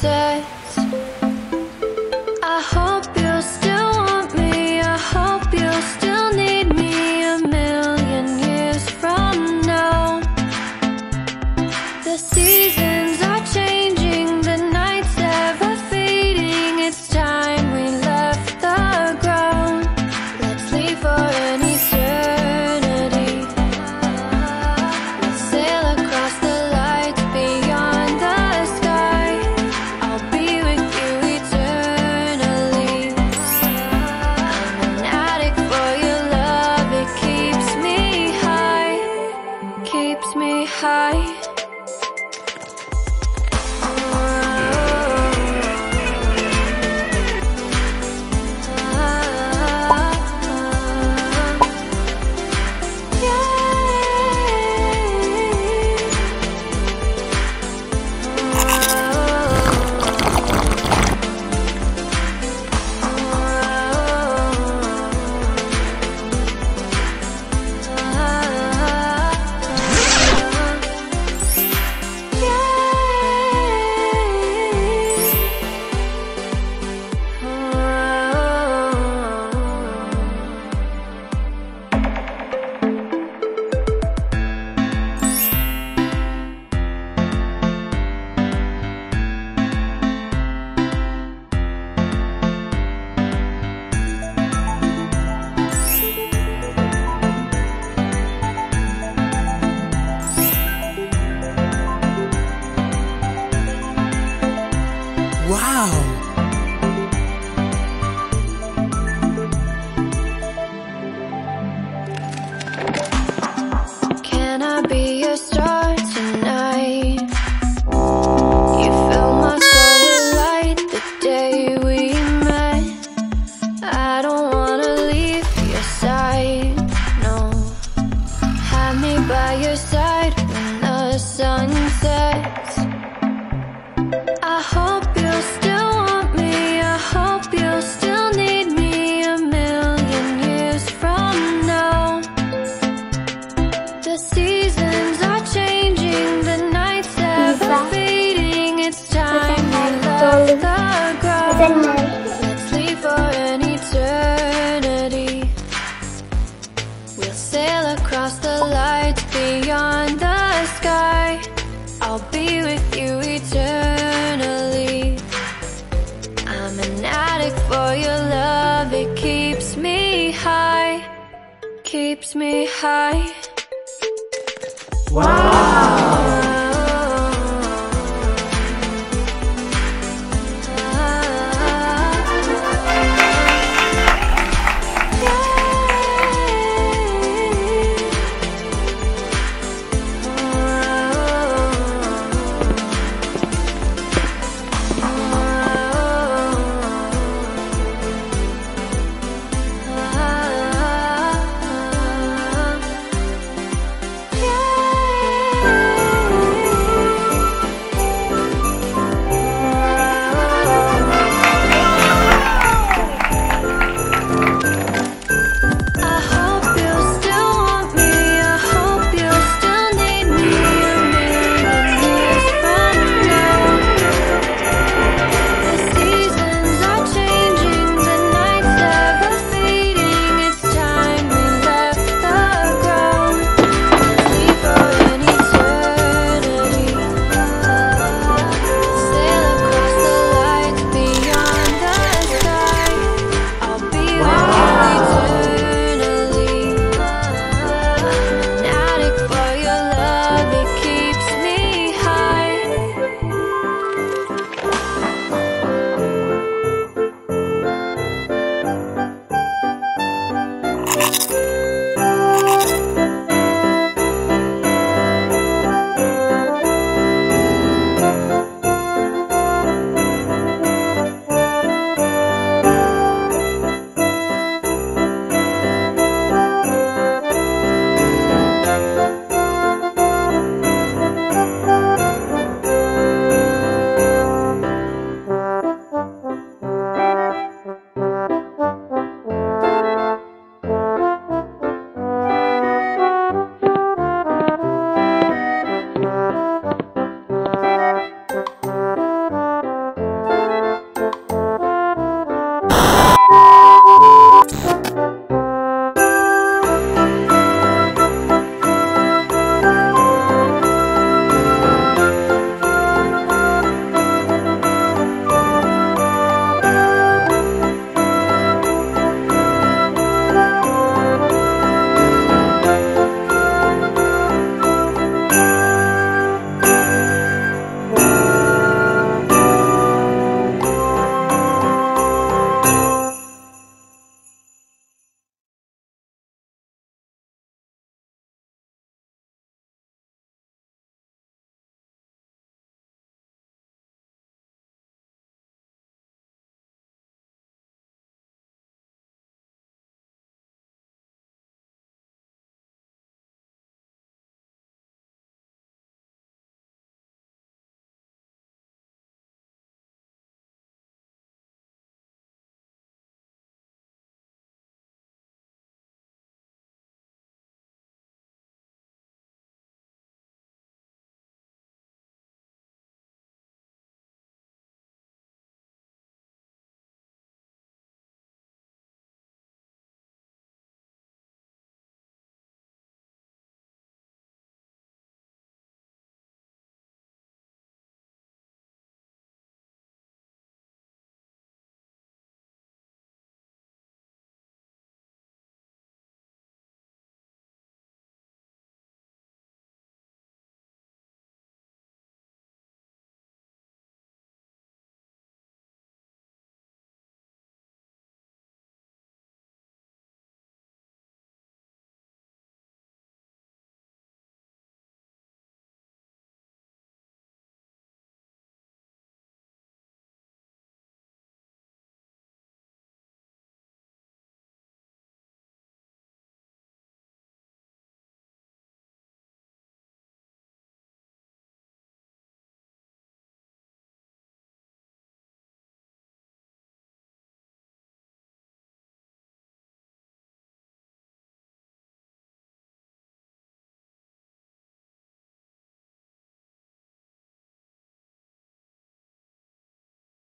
sets. I hope you'll still want me, I hope you'll still need me 1,000,000 years from now. The seasons are changing, the nights ever fading. It's time we left the ground. Let's leave for an eternity. We'll sail across the lights beyond the sky. I'll be with you eternally. I'm an addict for your love, it keeps me high, keeps me high. Wow! Can I be your star tonight? You fill my soul with light the day we met. I don't wanna leave your side, no. Have me by your side when the sun sets. I hope you'll still want me, I hope you'll still need me 1,000,000 years from now. The seasons are changing, the nights ever fading. It's time we left the ground. Let's leave for an eternity. We'll sail across the lights beyond the sky. I'll be with you eternally. I'm an addict for your love, it keeps me high, keeps me high.